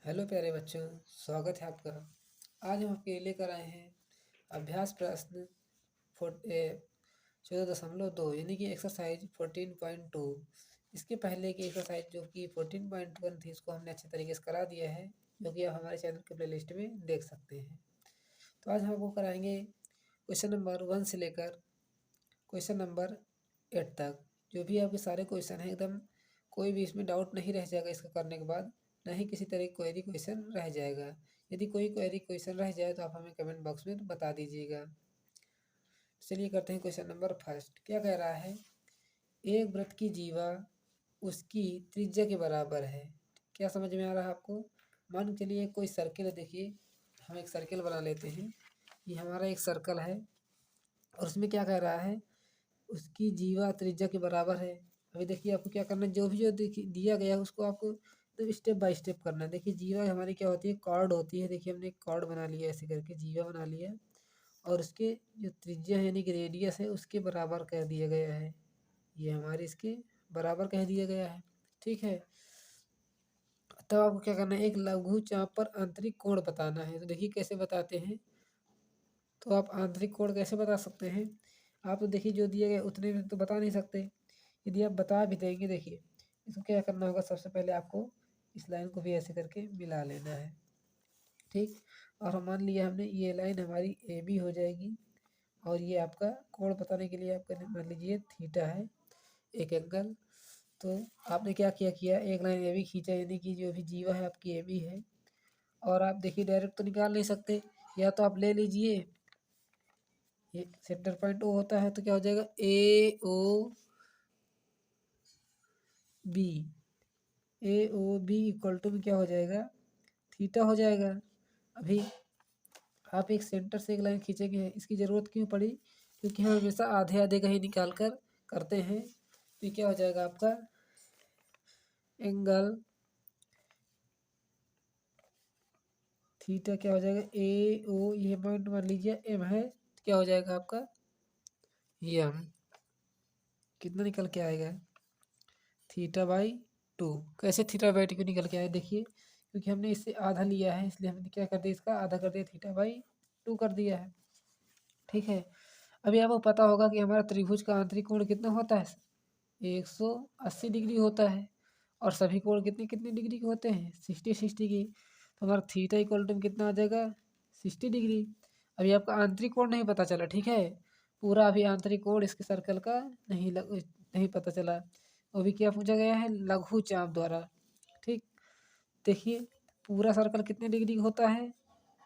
Hello प्यारे बच्चों, स्वागत है आपका। आज हम आपके लिए लेकर आए हैं अभ्यास प्रश्न 14.2 यानी कि एक्सरसाइज 14.2। इसके पहले की एक्सरसाइज जो कि 14.1 थी, इसको हमने अच्छे तरीके से करा दिया है, जो कि आप हमारे चैनल के प्लेलिस्ट में देख सकते हैं। तो आज हम आपको कराएंगे क्वेश्चन नंबर 1 से लेकर क्वेश्चन नंबर 8 तक। जो भी आपके सारे क्वेश्चन हैं, एकदम कोई भी इसमें डाउट नहीं रह जाएगा इसका करने के बाद, ना ही किसी तरह की क्वेरी क्वेश्चन रह जाएगा। यदि कोई क्वेरी क्वेश्चन रह जाए तो आप हमें कमेंट बॉक्स में बता दीजिएगा। चलिए करते हैं क्वेश्चन नंबर फर्स्ट। क्या कह रहा है? एक वृत्त की जीवा उसकी त्रिज्या के बराबर है। क्या समझ में आ रहा है आपको? मान के चलिए कोई सर्किल है। देखिए, हम एक सर्किल बना लेते हैं। ये हमारा एक सर्कल है और उसमें क्या कह रहा है? उसकी जीवा त्रिज्या के बराबर है। अभी देखिए आपको क्या करना है, जो देखिए दिया गया है उसको आपको तो स्टेप बाय स्टेप करना है। देखिए जीवा हमारी क्या होती है? कॉर्ड होती है। देखिए हमने एक कॉर्ड बना लिया, ऐसे करके जीवा बना लिया और उसके जो त्रिज्या है यानी कि रेडियस है उसके बराबर कह दिया गया है। ये हमारे इसके बराबर कह दिया गया है। ठीक है, तब आपको क्या करना है? एक लघु चाप पर आंतरिक कोण बताना है। तो देखिए कैसे बताते हैं। तो आप आंतरिक कोण कैसे बता सकते हैं? आप तो देखिए जो दिए गए उतने में तो बता नहीं सकते। यदि आप बता भी देंगे, देखिए इसको क्या करना होगा, सबसे पहले आपको इस लाइन को भी ऐसे करके मिला लेना है। ठीक, और मान लिया हमने ये लाइन हमारी ए बी हो जाएगी और ये आपका कोण बताने के लिए आपका मान लीजिए थीटा है, एक एंगल। तो आपने क्या किया, एक लाइन ए बी खींचा, यानी कि जो भी जीवा है आपकी ए बी है। और आप देखिए डायरेक्ट तो निकाल नहीं सकते, या तो आप ले लीजिए, ये सेंटर पॉइंट ओ होता है, तो क्या हो जाएगा? A O B. A O B equal to में क्या हो जाएगा? थीटा हो जाएगा। अभी आप एक सेंटर से एक लाइन खींचेंगे, इसकी ज़रूरत क्यों पड़ी? क्योंकि हम हमेशा आधे आधे का ही निकाल कर करते हैं। तो ये क्या हो जाएगा आपका? एंगल थीटा क्या हो जाएगा? ए ओ, ये पॉइंट मान लीजिए एम है, तो क्या हो जाएगा आपका? एम कितना निकल के आएगा? Theta by two. कैसे थीटा बाई टू निकल के आए? देखिए, क्योंकि हमने इससे आधा लिया है इसलिए हमने क्या कर दिया, इसका आधा कर दिया, थीटा बाई टू कर दिया है। ठीक है, अभी आपको पता होगा कि हमारा त्रिभुज का आंतरिक कोण कितना होता है? 180 डिग्री होता है। और सभी कोण कितने कितने डिग्री के होते हैं? 60 की। तो हमारा थीटा इक्वल टू कितना आ जाएगा? 60 डिग्री। अभी आपका आंतरिक कोण नहीं पता चला, ठीक है, पूरा अभी आंतरिक कोण इसके सर्कल का नहीं पता चला। वो भी क्या पूछा गया है? लघु चाप द्वारा। ठीक, देखिए पूरा सर्कल कितने डिग्री का होता है?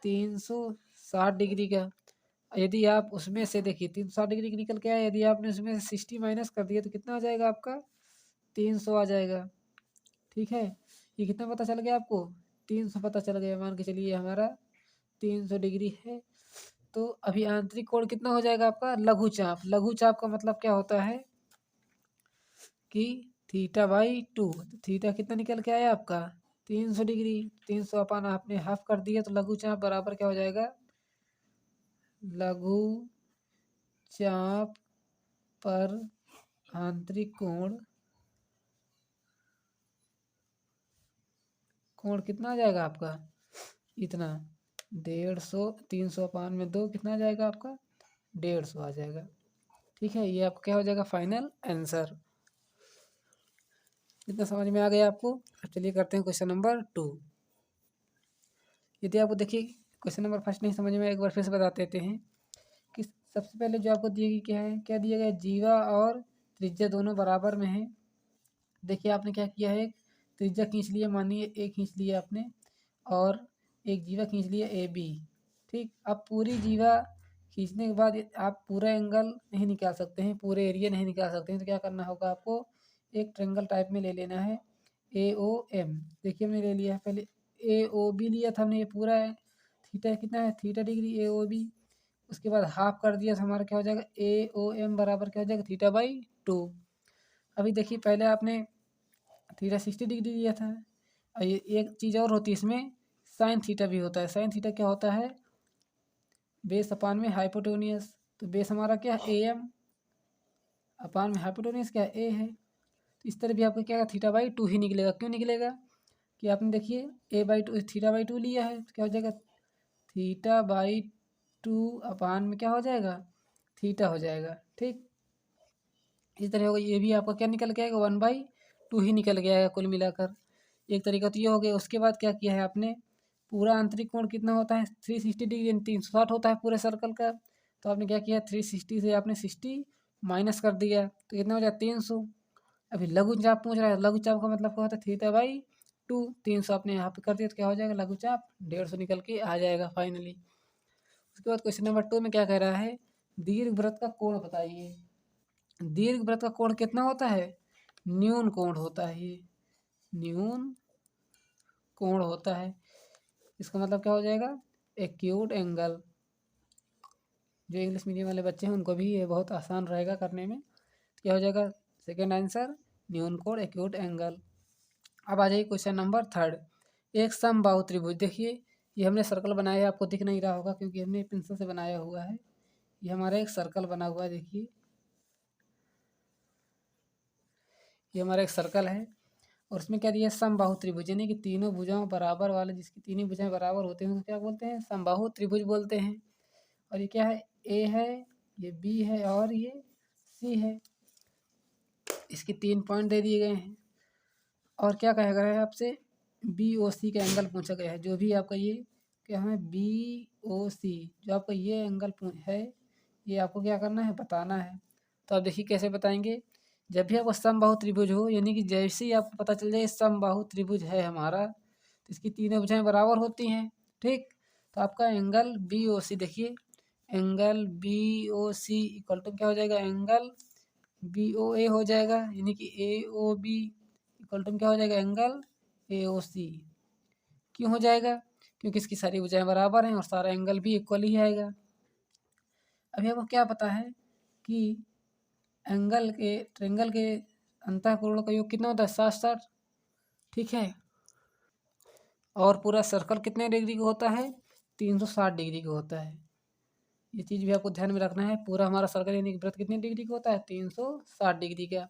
360 डिग्री का। यदि आप उसमें से देखिए 360 डिग्री की निकल के आए, यदि आपने उसमें से 60 माइनस कर दिया तो कितना आ जाएगा आपका? 300 आ जाएगा। ठीक है, ये कितना पता चल गया आपको? 300 पता चल गया। मान के चलिए हमारा 300 डिग्री है। तो अभी आंतरिक कोण कितना हो जाएगा आपका? लघु चाप। लघु चाप का मतलब क्या होता है कि थीटा बाई टू। थीटा कितना निकल के आया आपका? 300 डिग्री। 300 अपन आपने हाफ कर दिया, तो लघु चाप बराबर क्या हो जाएगा? लघु चाप पर आंतरिक कोण कोण कितना आ जाएगा आपका? इतना 150। 300/2 कितना आ जाएगा आपका? 150 आ जाएगा। ठीक है, ये आपका क्या हो जाएगा? Final answer. इतना समझ में आ गया आपको? अब चलिए करते हैं क्वेश्चन नंबर 2। यदि आपको देखिए क्वेश्चन नंबर फर्स्ट नहीं समझ में, एक बार फिर से बता देते हैं कि सबसे पहले जो आपको दिया गया क्या है, क्या दिया गया? जीवा और त्रिज्या दोनों बराबर में है। देखिए आपने क्या किया है, त्रिज्या खींच लिया, मानिए ए खींच लिया आपने, और एक जीवा खींच लिया ए बी। ठीक, अब पूरी जीवा खींचने के बाद आप पूरा एंगल नहीं निकाल सकते हैं, पूरे एरिया नहीं निकाल सकते हैं, तो क्या करना होगा आपको? एक ट्रायंगल टाइप में ले लेना है, ए ओ एम। देखिए हमने ले लिया है, पहले ए ओ बी लिया था हमने, ये पूरा है, थीटा कितना है? थीटा डिग्री ए ओ बी। उसके बाद हाफ कर दिया तो हमारा क्या हो जाएगा? ए ओ एम बराबर क्या हो जाएगा? Theta by two. अभी देखिए पहले आपने थीटा 60 डिग्री दिया था। और ये एक चीज़ और होती है इसमें, साइन थीटा भी होता है। साइन थीटा क्या होता है? बेस अपान में हाइपोटेनियस। तो बेस हमारा क्या है? ए एम, अपान में हाइपोटेनियस क्या है? ए है। तो इस तरह भी आपका क्या है? थीटा बाई टू ही निकलेगा। क्यों निकलेगा? कि आपने देखिए a/2 θ/2 लिया है, तो क्या हो जाएगा θ/2 अपान में क्या हो जाएगा थीटा हो जाएगा। ठीक, इस तरह होगा। ये भी आपका क्या निकल के आएगा 1/2 ही निकल के आएगा कुल मिलाकर। एक तरीका तो ये हो गया। उसके बाद क्या किया है आपने, पूरा आंतरिक कोण कितना होता है 360 डिग्री, 360 होता है पूरे सर्कल का। तो आपने क्या किया 360 से आपने 60 माइनस कर दिया, तो कितना हो जाए 300। अभी लघु चाप पूछ रहा है, लघु चाप का मतलब क्या होता है θ/2। 300 आपने यहाँ पे कर दिया तो क्या हो जाएगा लघु चाप 150 निकल के आ जाएगा फाइनली। उसके बाद क्वेश्चन नंबर 2 में क्या कह रहा है, दीर्घवृत्त का कोण बताइए। दीर्घवृत्त का कोण कितना होता है, न्यून कोण होता है, ये न्यून कोण होता है। इसका मतलब क्या हो जाएगा एक्यूट एंगल। जो इंग्लिश मीडियम वाले बच्चे हैं उनको भी ये बहुत आसान रहेगा करने में। क्या हो जाएगा सेकेंड आंसर न्यून कोण एक्यूट एंगल। अब आ जाइए क्वेश्चन नंबर 3। एक समबाहु त्रिभुज, देखिए ये हमने सर्कल बनाया है, आपको दिख नहीं रहा होगा क्योंकि हमने पेंसिल से बनाया हुआ है। ये हमारा एक सर्कल बना हुआ है, देखिए ये हमारा एक सर्कल है और उसमें क्या दिया समबाहु त्रिभुज, यानी कि तीनों भुजाओं बराबर वाले, जिसकी तीनों भुजाएं बराबर होते हैं उसको क्या बोलते हैं समबाहु त्रिभुज बोलते हैं। और ये क्या है ए है, ये बी है और ये सी है। इसके 3 पॉइंट दे दिए गए हैं और क्या कहा गया है आपसे बी ओ सी का एंगल पूछा गया है। जो भी आपका ये क्या है बी ओ सी, जो आपका ये एंगल है ये आपको क्या करना है बताना है। तो आप देखिए कैसे बताएंगे, जब भी आपको समबाहु त्रिभुज हो, यानी कि जैसे ही आपको पता चल जाए समबाहु त्रिभुज है हमारा, तो इसकी तीनों भुजाएं बराबर होती हैं। ठीक, तो आपका एंगल बी ओ सी, देखिए angle B O C equal to क्या हो जाएगा एंगल बी ओ ए हो जाएगा, यानी कि ए ओ बी इक्वल टू क्या हो जाएगा एंगल ए ओ सी। क्यों हो जाएगा, क्योंकि इसकी सारी भुजाएं बराबर हैं और सारा एंगल भी इक्वल ही आएगा। अभी आपको क्या पता है कि एंगल के ट्रेंगल के अंतःकोण का योग कितना होता है 60। ठीक है, और पूरा सर्कल कितने डिग्री का होता है 360 डिग्री का होता है। ये चीज़ भी आपको ध्यान में रखना है। पूरा हमारा सर्कल यानी कि वृत्त कितने डिग्री का होता है 360 डिग्री का।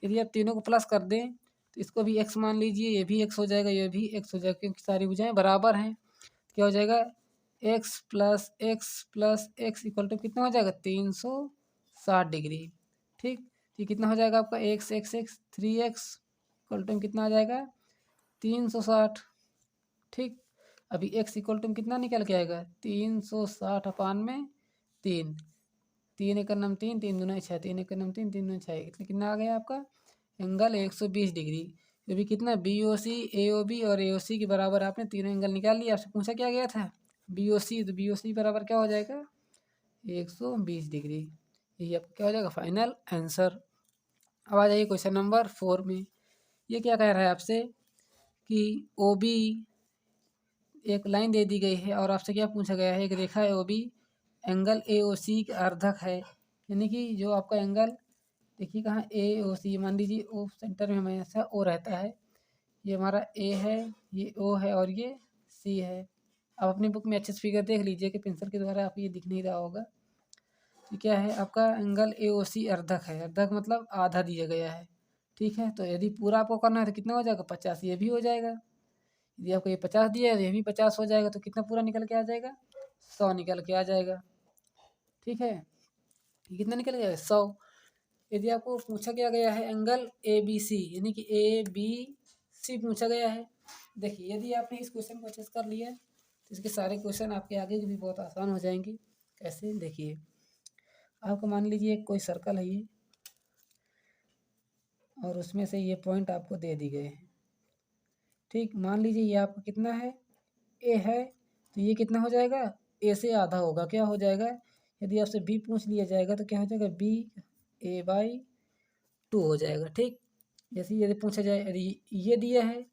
यदि आप तीनों को प्लस कर दें तो इसको भी एक्स मान लीजिए, ये भी एक्स हो जाएगा, ये भी एक्स हो जाएगा, क्योंकि सारी भुजाएं बराबर हैं। क्या हो जाएगा x+x+x इक्वल टू कितना हो जाएगा 360 डिग्री। ठीक, तो ये कितना हो जाएगा आपका x 3x इक्वल टू कितना आ जाएगा 360। ठीक, अभी x इक्वल टू कितना निकल के आएगा 360 अपान में 3, 3 एक नम 3, 3 दूना 6, 3 एक नम 3, 3 दूना 6, इसलिए कितना आ गया आपका एंगल 120 डिग्री। जो भी कितना बी ओ सी ए ओ बी और ए ओ सी के बराबर आपने तीनों एंगल निकाल लिया। आपसे पूछा क्या गया था बी ओ सी, तो बी ओ सी बराबर क्या हो जाएगा 120 डिग्री। यही आपका क्या हो जाएगा फाइनल आंसर। अब आ जाइए क्वेश्चन नंबर 4 में। ये क्या कह रहा है आपसे कि ओ बी एक लाइन दे दी गई है और आपसे क्या पूछा गया है एक रेखा है ओ बी एंगल ए ओ सी का अर्धक है। यानी कि जो आपका एंगल देखिए कहाँ ए ओ सी, मान लीजिए ओ सेंटर में हमेशा ओ रहता है, ये हमारा ए है, ये ओ है और ये सी है। आप अपनी बुक में अच्छे से फिगर देख लीजिए कि पेंसिल के द्वारा आप ये दिख नहीं रहा होगा। तो क्या है आपका एंगल ए ओ सी अर्धक है, अर्धक मतलब आधा दिया गया है। ठीक है, तो यदि पूरा आपको करना है तो कितना हो जाएगा 50, ये भी हो जाएगा। यदि आपको ये 50 दिया है तो ये भी 50 हो जाएगा, तो कितना पूरा निकल के आ जाएगा 100 निकल के आ जाएगा। ठीक है, ये कितना निकल गया 100। यदि आपको पूछा क्या गया है एंगल ए बी सी, यानी कि ए बी सी पूछा गया है। देखिए यदि आपने इस क्वेश्चन को अच्छे से कर लिया तो इसके सारे क्वेश्चन आपके आगे के भी बहुत आसान हो जाएंगे। कैसे देखिए, आपको मान लीजिए कोई सर्कल है ये और उसमें से ये पॉइंट आपको दे दी गए हैं। ठीक, मान लीजिए ये आपका कितना है ए है, तो ये कितना हो जाएगा ए से आधा होगा, क्या हो जाएगा। यदि आपसे बी पूछ लिया जाएगा तो क्या हो जाएगा बी a/2 हो जाएगा। ठीक, जैसे यदि पूछा जाए यदि ये दिया है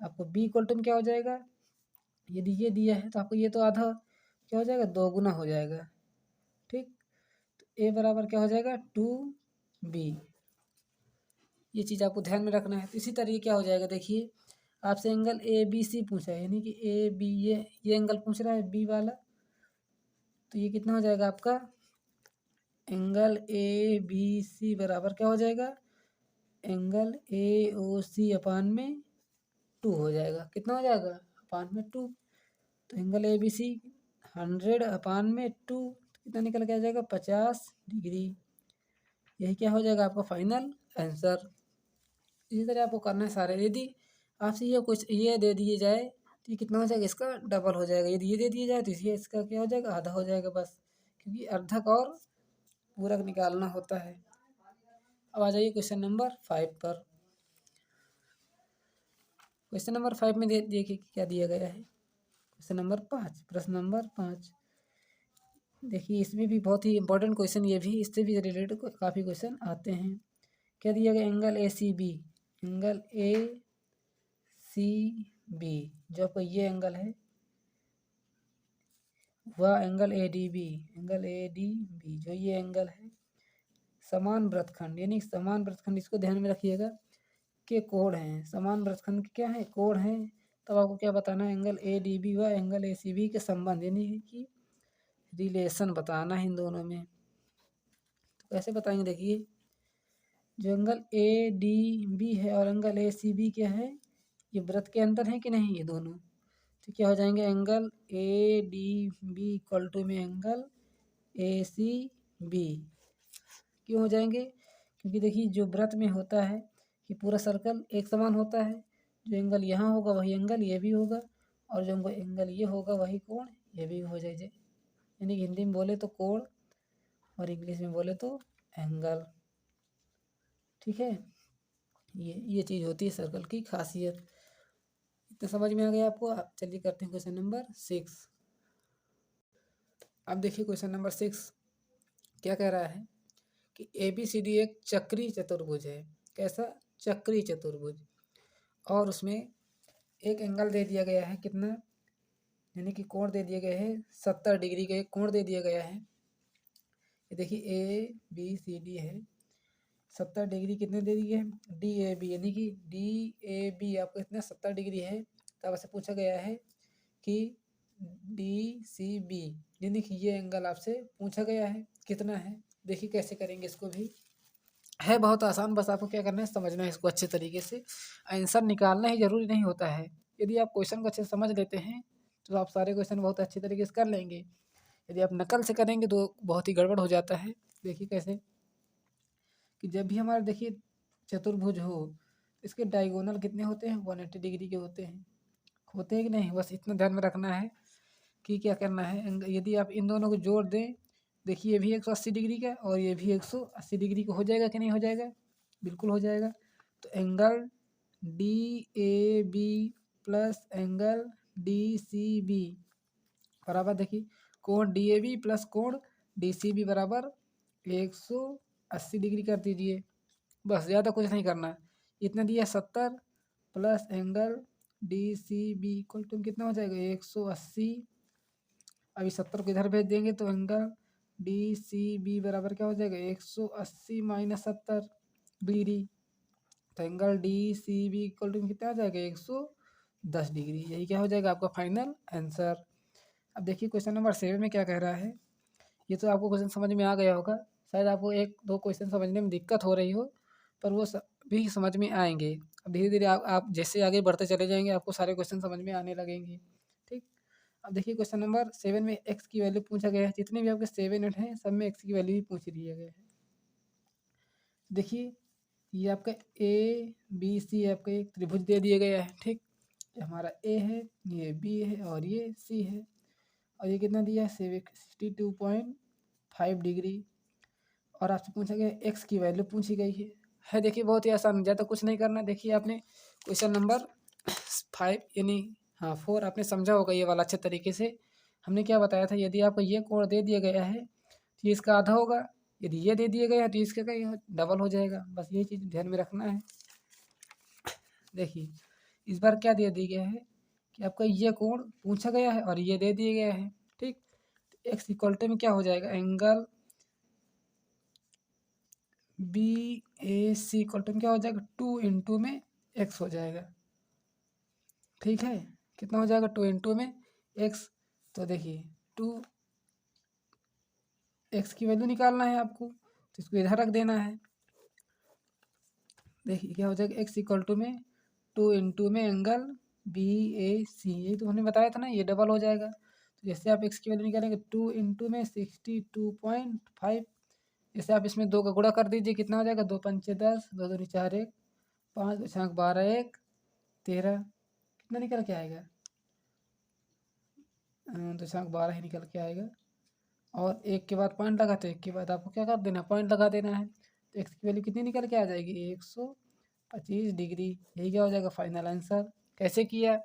आपको बी इक्वल टू क्या हो जाएगा, यदि ये दिया है तो आपको ये तो आधा क्या हो जाएगा 2 गुना हो जाएगा। ठीक, तो ए बराबर क्या हो जाएगा 2b। ये चीज़ आपको ध्यान में रखना है। तो इसी तरीके क्या हो जाएगा देखिए, आपसे एंगल ए बी सी पूछा है, यानी कि ए बी ये एंगल पूछ रहा है बी वाला, तो ये कितना हो जाएगा आपका एंगल ए बी सी बराबर क्या हो जाएगा एंगल ए ओ सी अपान में 2 हो जाएगा। कितना हो जाएगा? अपान में 2। तो एंगल ए बी सी 100 अपान में 2 कितना निकल के आ जाएगा? 50 डिग्री। यही क्या हो जाएगा आपका फाइनल आंसर। इसी तरह आपको करना है सारे। यदि आपसे ये कुछ ये दे दिए जाए तो ये कितना हो जाएगा? इसका डबल हो जाएगा। यदि ये दे दिया जाए तो ये इसका क्या हो जाएगा? आधा हो जाएगा बस, क्योंकि अर्धक और पूरक निकालना होता है। अब आ जाइए क्वेश्चन नंबर 5 पर। क्वेश्चन नंबर 5 में देखिए क्या दिया गया है। क्वेश्चन नंबर 5, प्रश्न नंबर 5। देखिए इसमें भी बहुत ही इंपॉर्टेंट क्वेश्चन, ये भी इससे भी रिलेटेड काफ़ी क्वेश्चन आते हैं। क्या दिया गया? Angle A C B, angle A C B, जो आपका ये एंगल है वह angle A D B, angle A D B जो ये एंगल है, समान वृत्तखंड यानी समान वृत्तखंड, इसको ध्यान में रखिएगा के कोण हैं। समान वृत्तखंड के क्या है? कोण हैं। तब आपको क्या बताना है? एंगल ए डी बी व एंगल ए सी बी के संबंध यानी कि रिलेशन बताना है इन दोनों में। तो कैसे बताएंगे? देखिए जो एंगल ए डी बी है और एंगल ए सी बी क्या है? ये वृत्त के अंदर है कि नहीं? ये दोनों तो क्या हो जाएंगे? Angle A D B equal to में एंगल ए सी बी। क्यों हो जाएंगे? क्योंकि देखिए जो वृत्त में होता है कि पूरा सर्कल एक समान होता है। जो एंगल यहाँ होगा वही एंगल ये भी होगा, और जो एंगल ये होगा वही कोण ये भी हो जाए। यानी कि हिंदी में बोले तो कोण और इंग्लिश में बोले तो एंगल। ठीक है, ये चीज़ होती है सर्कल की खासियत। इतना समझ में आ गया आपको? आप चलिए करते हैं क्वेश्चन नंबर 6। अब देखिए क्वेश्चन नंबर 6 क्या कह रहा है कि ए बी सी डी एक चक्रीय चतुर्भुज है। कैसा? चक्रीय चतुर्भुज। और उसमें एक एंगल दे दिया गया है कितना, यानी कि कोण दे दिए गए हैं 70 डिग्री का एक कोण दे दिया गया है। ये देखिए ए बी सी डी है, 70 डिग्री कितने दे दिए हैं? डी ए बी, यानी कि डी ए बी आपको इतना 70 डिग्री है। तो आपसे पूछा गया है कि डी सी बी, यानी कि ये एंगल आपसे पूछा गया है कितना है। देखिए कैसे करेंगे इसको भी, है बहुत आसान, बस आपको क्या करना है समझना है इसको अच्छे तरीके से। आंसर निकालना ही जरूरी नहीं होता है। यदि आप क्वेश्चन को अच्छे से समझ लेते हैं तो आप सारे क्वेश्चन बहुत अच्छे तरीके से कर लेंगे। यदि आप नकल से करेंगे तो बहुत ही गड़बड़ हो जाता है। देखिए कैसे कि जब भी हमारे देखिए चतुर्भुज हो, इसके डायगोनल कितने होते हैं? 180 डिग्री के होते हैं। होते हैं कि नहीं? बस इतना ध्यान में रखना है कि क्या करना है। यदि आप इन दोनों को जोड़ दें, देखिए ये भी 180 डिग्री का और ये भी 180 डिग्री का हो जाएगा कि नहीं हो जाएगा? बिल्कुल हो जाएगा। तो angle D A B plus angle D C B बराबर, देखिए कोण डी ए बी प्लस कोण डी सी बी बराबर 180 डिग्री कर दीजिए। बस ज़्यादा कुछ नहीं करना। इतना दिया 70 plus angle D C B equal to कितना हो जाएगा? 180। अभी 70 को इधर भेज देंगे तो एंगल डी सी बी बराबर क्या हो जाएगा? 180 माइनस 70 डिग्री। तो angle D C B equal to कितना आ जाएगा? 110 डिग्री। यही क्या हो जाएगा आपका फाइनल आंसर। अब देखिए क्वेश्चन नंबर 7 में क्या कह रहा है। ये तो आपको क्वेश्चन समझ में आ गया होगा, शायद आपको एक दो क्वेश्चन समझने में दिक्कत हो रही हो, पर वो भी समझ में आएंगे। अब धीरे धीरे आप जैसे आगे बढ़ते चले जाएंगे आपको सारे क्वेश्चन समझ में आने लगेंगे। ठीक, अब देखिए क्वेश्चन नंबर 7 में एक्स की वैल्यू पूछा गया है। जितने भी आपके 7 8 हैं सब में एक्स की वैल्यू भी पूछ लिया गया है। देखिए ये आपका ए बी सी आपका एक त्रिभुज दे दिया गया है। ठीक, ये हमारा ए है, ये बी है और ये सी है। और ये कितना दिया है? 62.5 डिग्री। और आपसे पूछा गया एक्स की वैल्यू पूछी गई है। देखिए बहुत ही आसान, ज़्यादा कुछ नहीं करना। देखिए आपने क्वेश्चन नंबर 5 यानी हाँ 4 आपने समझा होगा ये वाला अच्छे तरीके से। हमने क्या बताया था, यदि आपको ये कोण दे दिया गया है तो ये इसका आधा होगा, यदि ये दे दिया गया है तो इसका क्या डबल हो जाएगा। बस यही चीज़ ध्यान में रखना है। देखिए इस बार क्या दे दिया गया है कि आपका ये कोण पूछा गया है और ये दे दिया गया है। ठीक, एक्स इक्वल टू में क्या हो जाएगा? Angle B A C equal to में क्या हो जाएगा? 2 इंटू में एक्स हो जाएगा। ठीक है, कितना हो जाएगा? 2 इंटू में एक्स। तो देखिए 2 एक्स की वैल्यू निकालना है आपको, तो इसको इधर रख देना है। देखिए क्या हो जाएगा? एक्स इक्वल टू में 2 इंटू में एंगल बी ए सी, यही तो हमने बताया था ना, ये डबल हो जाएगा। तो जैसे आप एक्स की वैल्यू निकालेंगे 2 इंटू में 62.5, जैसे आप इसमें 2 का गुणा कर दीजिए, कितना हो जाएगा, 2 पंचे 10, 2 दूनी 4 1, 5 2 छाक 12 1 13, कितना निकल के आएगा, 2 छाक 12 ही निकल के आएगा। और एक के बाद पॉइंट लगा, तो एक के बाद आपको क्या कर देना, पॉइंट लगा देना है। तो एक्स की वैल्यू कितनी निकल के आ जाएगी, 125 डिग्री। यही क्या हो जाएगा फाइनल आंसर। कैसे किया,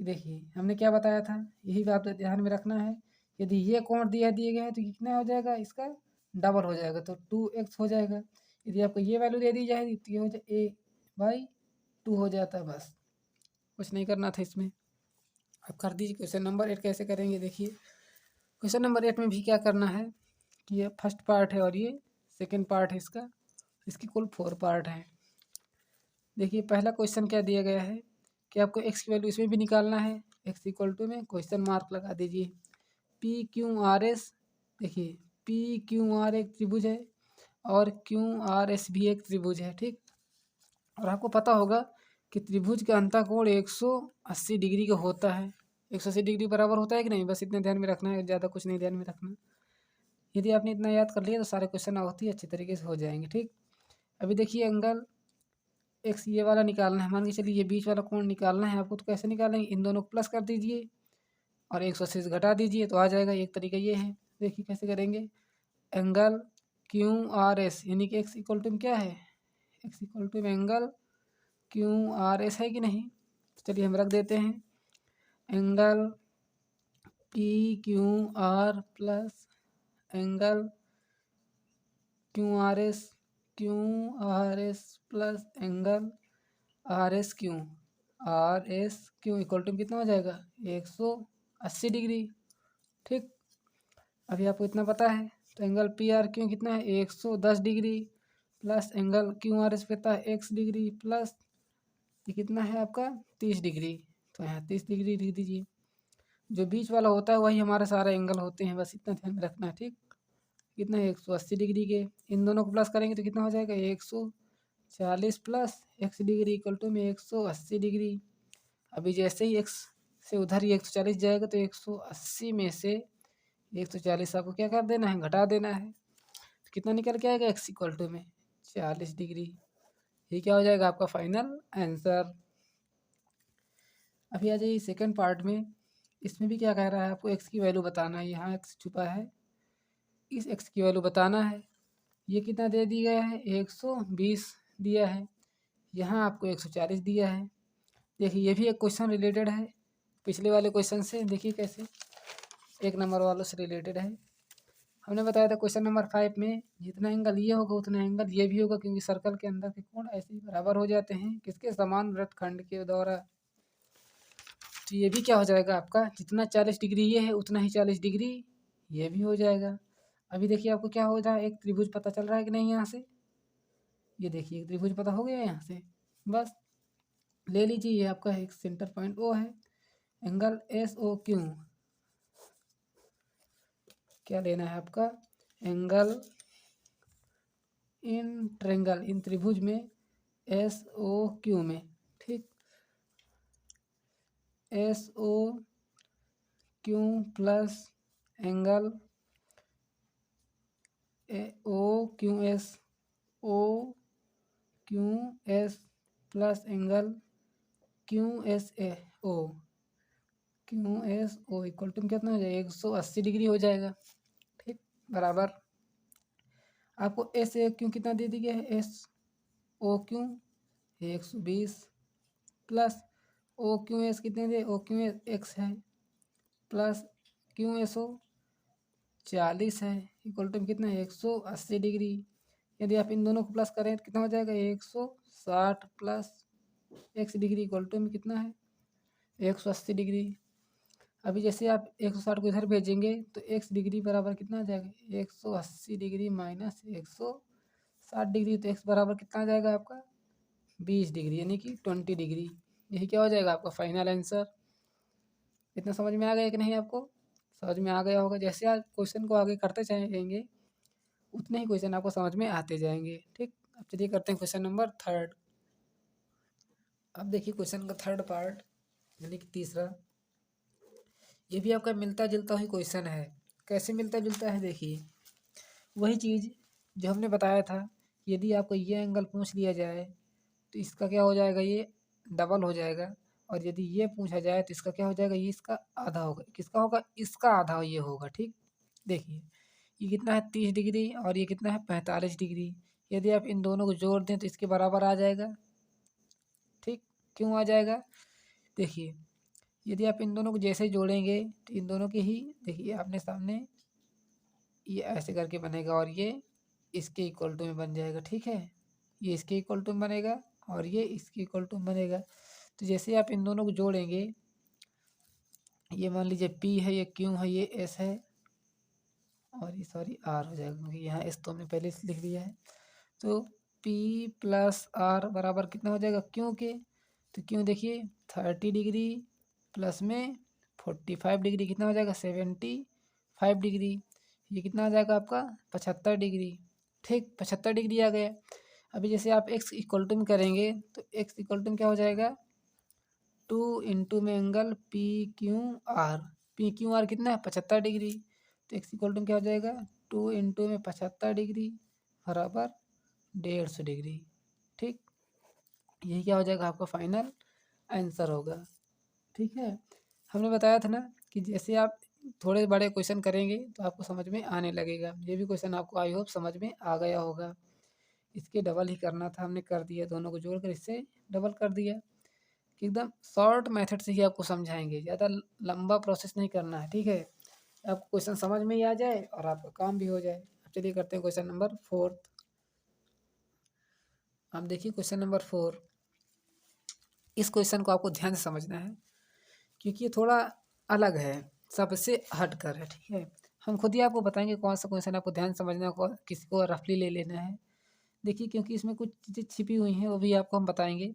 देखिए हमने क्या बताया था, यही बात ध्यान में रखना है। यदि ये कोण दिए गए हैं तो कितना हो जाएगा, इसका डबल हो जाएगा, तो 2x हो जाएगा। यदि आपको ये वैल्यू दे दी जाएगी तो ये हो जाए a/2 हो जाता है, बस कुछ नहीं करना था इसमें। अब कर दीजिए क्वेश्चन नंबर 8 कैसे करेंगे, देखिए क्वेश्चन नंबर 8 में भी क्या करना है कि ये फर्स्ट पार्ट है और ये सेकेंड पार्ट है इसका, इसकी कुल 4 पार्ट है। देखिए पहला क्वेश्चन क्या दिया गया है कि आपको एक्स की वैल्यू इसमें भी निकालना है, एक्स इक्वल टू में क्वेश्चन मार्क लगा दीजिए, पी क्यू आर एस। देखिए पी क्यू आर एक त्रिभुज है और क्यू आर एस भी एक त्रिभुज है, ठीक। और आपको पता होगा कि त्रिभुज का अंतःकोण 180 डिग्री का होता है, 180 डिग्री बराबर होता है कि नहीं, बस इतना ध्यान में रखना है, ज़्यादा कुछ नहीं ध्यान में रखना। यदि आपने इतना याद कर लिया तो सारे क्वेश्चन बहुत ही अच्छे तरीके से हो जाएंगे, ठीक। अभी देखिए एंगल एक्स ये वाला निकालना है, मान के चलिए ये बीच वाला कोण निकालना है आपको, तो कैसे निकालेंगे, इन दोनों को प्लस कर दीजिए और 180 से घटा दीजिए तो आ जाएगा। एक तरीका ये है, देखिए कैसे करेंगे, एंगल क्यू आर एस यानी कि एक्स इक्वल टू क्या है, X equal to angle Q R S है कि नहीं, तो चलिए हम रख देते हैं angle P Q R plus angle Q R S, Q R S plus angle R S Q equal to कितना हो जाएगा, 180 डिग्री, ठीक। अभी आपको इतना पता है, तो एंगल पी आर क्यू कितना है, 110 degree plus angle Q R S कितना है, x डिग्री प्लस ये कितना है आपका 30 डिग्री, तो यहाँ 30 डिग्री लिख दीजिए। जो बीच वाला होता है वही हमारा सारा एंगल होते हैं, बस इतना ध्यान में रखना है, ठीक। कितना है 180 डिग्री के, इन दोनों को प्लस करेंगे तो कितना हो जाएगा, 140 plus x degree equal to में 180 डिग्री। अभी जैसे ही x से उधर ही 140 जाएगा तो 180 में से 140 आपको क्या कर देना है, घटा देना है, तो कितना निकल के आएगा, x इक्वल टू में 40 डिग्री। ये क्या हो जाएगा आपका फाइनल आंसर। अभी आ जाइए सेकेंड पार्ट में, इसमें भी क्या कह रहा है, आपको x की वैल्यू बताना है, यहाँ x छुपा है, इस x की वैल्यू बताना है। ये कितना दे दिया है, 120 दिया है, यहाँ आपको 140 दिया है। देखिए ये भी एक क्वेश्चन रिलेटेड है पिछले वाले क्वेश्चन से, देखिए कैसे, एक नंबर वालों से रिलेटेड है। हमने बताया था क्वेश्चन नंबर 5 में जितना एंगल ये होगा उतना एंगल ये भी होगा, क्योंकि सर्कल के अंदर के कोण ऐसे ही बराबर हो जाते हैं, किसके समान वृत्तखंड के द्वारा। तो ये भी क्या हो जाएगा आपका, जितना 40 डिग्री ये है उतना ही 40 डिग्री ये भी हो जाएगा। अभी देखिए आपको क्या हो जाए, एक त्रिभुज पता चल रहा है कि नहीं, यहाँ से ये देखिए एक त्रिभुज पता हो गया यहाँ से, बस ले लीजिए, ये आपका एक सेंटर पॉइंट ओ है, एंगल एस ओ क्यू, क्या लेना है आपका, एंगल इन ट्रेंगल, इन त्रिभुज में एस ओ क्यू में, ठीक, S O Q plus angle O Q S, O Q S plus angle Q S A O, Q S O equal to कितना हो जाएगा, 180 डिग्री हो जाएगा, ठीक, बराबर। आपको एस ए क्यू कितना दे दिया है, S O Q 120 plus O Q S कितने दे, ओ क्यू एस एक्स है प्लस क्यू एस ओ 40 है, इक्वल टू कितना है, 180 डिग्री। यदि आप इन दोनों को प्लस करें तो कितना हो जाएगा, 160 plus X degree equal to में कितना है, 180 डिग्री। अभी जैसे आप 160 को इधर भेजेंगे तो एक्स डिग्री बराबर कितना आ जाएगा, 180 डिग्री माइनस 160 डिग्री, तो एक्स बराबर कितना आ जाएगा आपका 20 डिग्री, यानी कि 20 डिग्री। यही क्या हो जाएगा आपका फाइनल आंसर। इतना समझ में आ गया कि नहीं, आपको समझ में आ गया होगा। जैसे आप क्वेश्चन को आगे करते जाएंगे उतने ही क्वेश्चन आपको समझ में आते जाएंगे, ठीक। अब चलिए करते हैं क्वेश्चन नंबर 3। अब देखिए क्वेश्चन का थर्ड पार्ट यानी कि तीसरा, ये भी आपका मिलता जुलता ही क्वेश्चन है। कैसे मिलता जुलता है, देखिए वही चीज़ जो हमने बताया था, यदि आपको ये एंगल पूछ लिया जाए तो इसका क्या हो जाएगा, ये डबल हो जाएगा। और यदि ये पूछा जाए तो इसका क्या हो जाएगा, ये इसका आधा होगा। किसका होगा, इसका आधा ये होगा। ठीक, देखिए ये कितना है 30 डिग्री और ये कितना है 45 डिग्री। यदि आप इन दोनों को जोड़ दें तो इसके बराबर आ जाएगा। ठीक, क्यों आ जाएगा, देखिए यदि आप इन दोनों को जैसे जोड़ेंगे तो इन दोनों के ही, देखिए आपने सामने ये ऐसे करके बनेगा और ये इसके इक्वल टू में बन जाएगा। ठीक है, ये इसके इक्वल टू में बनेगा और ये इसके इक्वल टू में बनेगा। तो जैसे आप इन दोनों को जोड़ेंगे, ये मान लीजिए P है, ये Q है, ये S है और ये सॉरी R हो जाएगा क्योंकि यहाँ S तो हमने पहले से लिख दिया है। तो P प्लस R बराबर कितना हो जाएगा Q के, तो Q देखिए 30 डिग्री प्लस में 45 डिग्री कितना हो जाएगा 75 डिग्री। ये कितना आ जाएगा आपका 75 डिग्री। ठीक, 75 डिग्री आ गया। अभी जैसे आप x इक्वल टू में करेंगे तो x इक्वल टू में क्या हो जाएगा 2 इंटू में एंगल पी क्यू आर कितना है 75 डिग्री। तो x इक्वल टू क्या हो जाएगा 2 इंटू में 75 डिग्री बराबर 150 डिग्री। ठीक, यही क्या हो जाएगा आपका फाइनल आंसर होगा। ठीक है, हमने बताया था ना कि जैसे आप थोड़े बड़े क्वेश्चन करेंगे तो आपको समझ में आने लगेगा। ये भी क्वेश्चन आपको आई होप समझ में आ गया होगा। इसके डबल ही करना था, हमने कर दिया, दोनों को जोड़कर इससे डबल कर दिया। कि एकदम शॉर्ट मेथड से ही आपको समझाएंगे, ज़्यादा लंबा प्रोसेस नहीं करना है। ठीक है, आपको क्वेश्चन समझ में ही आ जाए और आपका काम भी हो जाए। अब चलिए करते हैं क्वेश्चन नंबर 4। अब देखिए क्वेश्चन नंबर 4, इस क्वेश्चन को आपको ध्यान से समझना है क्योंकि ये थोड़ा अलग है, सबसे हट कर है। ठीक है, हम खुद ही आपको बताएंगे कौन सा क्वेश्चन आपको ध्यान समझना है, किसी को रफली ले लेना है। देखिए क्योंकि इसमें कुछ चीज़ें छिपी हुई हैं वो भी आपको हम बताएंगे।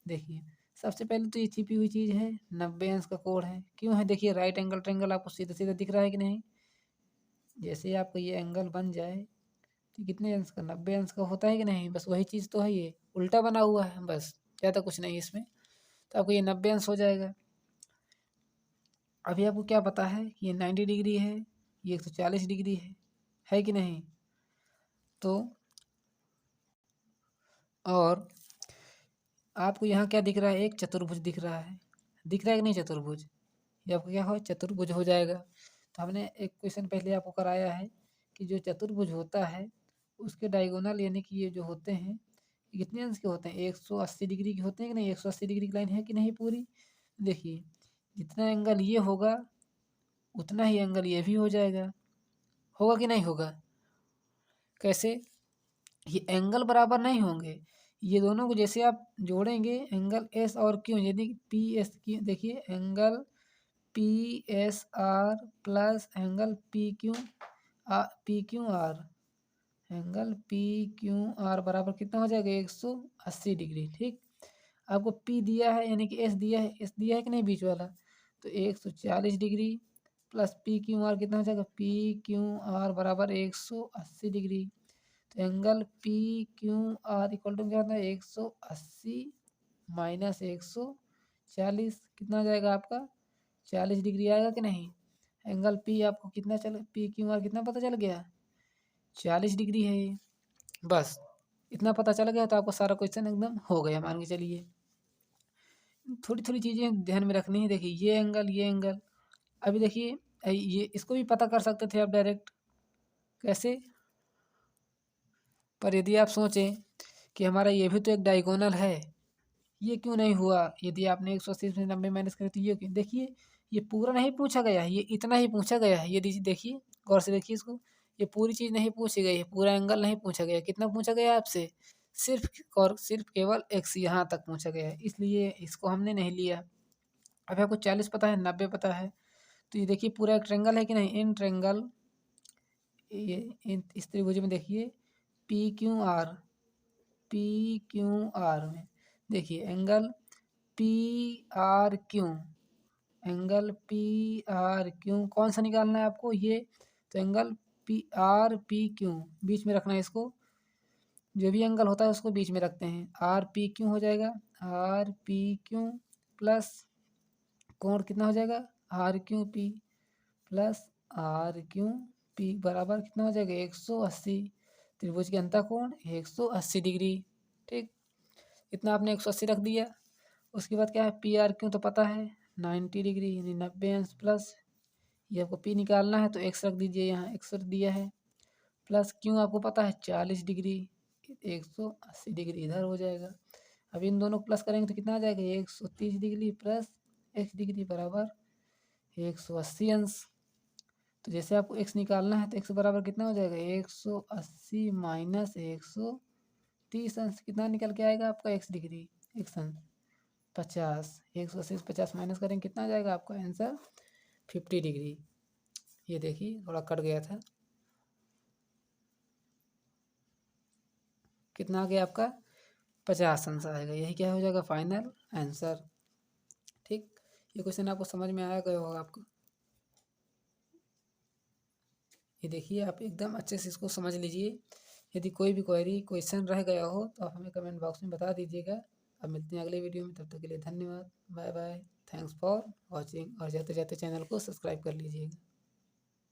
देखिए सबसे पहले तो ये छिपी हुई चीज़ है 90 अंश का कोण है। क्यों है, देखिए राइट एंगल ट्रायंगल आपको सीधा सीधा दिख रहा है कि नहीं। जैसे आपको ये एंगल बन जाए तो कितने अंश का 90 अंश का होता है कि नहीं, बस वही चीज़ तो है, ये उल्टा बना हुआ है, बस ज़्यादा कुछ नहीं इसमें। तो आपको ये 90 अंश हो जाएगा। अभी आपको क्या पता है कि ये 90 डिग्री है, ये 140 डिग्री है कि नहीं। तो और आपको यहाँ क्या दिख रहा है, एक चतुर्भुज दिख रहा है, दिख रहा है कि नहीं चतुर्भुज। ये आपको क्या हो चतुर्भुज हो जाएगा। तो हमने एक क्वेश्चन पहले आपको कराया है कि जो चतुर्भुज होता है उसके डायगोनल यानी कि ये जो होते हैं ये कितने अंश के होते हैं 180 डिग्री के होते हैं कि नहीं। 180 डिग्री की लाइन है कि नहीं पूरी। देखिए जितना एंगल ये होगा उतना ही एंगल ये भी हो जाएगा, होगा कि नहीं होगा। कैसे, ये एंगल बराबर नहीं होंगे, ये दोनों को जैसे आप जोड़ेंगे एंगल एस और क्यू, यदि पी एस क्यू, देखिए angle P S R plus angle P Q are, angle P Q are बराबर कितना हो जाएगा 180 डिग्री। ठीक, आपको पी दिया है यानी कि एस दिया है, एस दिया है कि नहीं बीच वाला। तो 140 degree plus P Q are कितना हो जाएगा पी क्यू आर बराबर 180 डिग्री। तो angle P Q R equal to क्या होता है 180 माइनस 140 कितना आ जाएगा आपका 40 डिग्री आएगा कि नहीं। एंगल पी आपको कितना चल पी क्यू आर कितना पता चल गया 40 डिग्री है ये। बस इतना पता चल गया तो आपको सारा क्वेश्चन एकदम हो गया मान के चलिए। थोड़ी थोड़ी चीज़ें ध्यान में रखनी है। देखिए ये एंगल अभी देखिए ये इसको भी पता कर सकते थे आप डायरेक्ट, कैसे। पर यदि आप सोचें कि हमारा ये भी तो एक डायगोनल है, ये क्यों नहीं हुआ। यदि आपने 180 में 90 माइनस करे तो ये क्यों, देखिए ये पूरा नहीं पूछा गया है, ये इतना ही पूछा गया है। ये देखिए गौर से देखिए इसको, ये पूरी चीज़ नहीं पूछी गई है, पूरा एंगल नहीं पूछा गया। कितना पूछा गया है आपसे, सिर्फ और सिर्फ केवल एक्स यहाँ तक पूछा गया है, इसलिए इसको हमने नहीं लिया। अभी आपको 40 पता है 90 पता है, तो ये देखिए पूरा एक ट्रेंगल है कि नहीं। इन ट्रेंगल ये इस त्रिभुज में देखिए पी क्यू आर में देखिए angle P R Q, angle P R Q कौन सा निकालना है आपको ये। तो एंगल पी क्यू बीच में रखना है इसको, जो भी एंगल होता है उसको बीच में रखते हैं। आर पी क्यू हो जाएगा, आर पी क्यू प्लस कोण कितना हो जाएगा R Q P plus R Q P बराबर कितना हो जाएगा 180। त्रिभुज के अंतःकोण 180 डिग्री। ठीक, इतना आपने 180 रख दिया। उसके बाद क्या है पी आर क्यू तो पता है 90 डिग्री यानी 90 अंश प्लस ये आपको पी निकालना है तो एक्स रख दीजिए, यहाँ एक्स रख दिया है, प्लस क्यू आपको पता है 40 डिग्री 180 डिग्री इधर हो जाएगा। अब इन दोनों को प्लस करेंगे तो कितना आ जाएगा 130 डिग्री प्लस एक्स डिग्री बराबर 180 अंश। तो जैसे आपको एक्स निकालना है तो एक्स बराबर कितना हो जाएगा 180 माइनस 130 अंश कितना निकल के आएगा आपका एक्स डिग्री एक्स अंश 50। 180 से 50 माइनस करेंगे कितना आ जाएगा आपका आंसर 50 डिग्री। ये देखिए थोड़ा कट गया था, कितना आ गया आपका 50 अंश आएगा। यही क्या हो जाएगा फाइनल आंसर। ठीक, ये क्वेश्चन आपको समझ में आया गया होगा आपको। ये देखिए आप एकदम अच्छे से इसको समझ लीजिए। यदि कोई भी क्वेरी क्वेश्चन रह गया हो तो आप हमें कमेंट बॉक्स में बता दीजिएगा। अब मिलते हैं अगले वीडियो में, तब तक के लिए धन्यवाद, bye bye, thanks for watching. और जाते जाते चैनल को सब्सक्राइब कर लीजिएगा।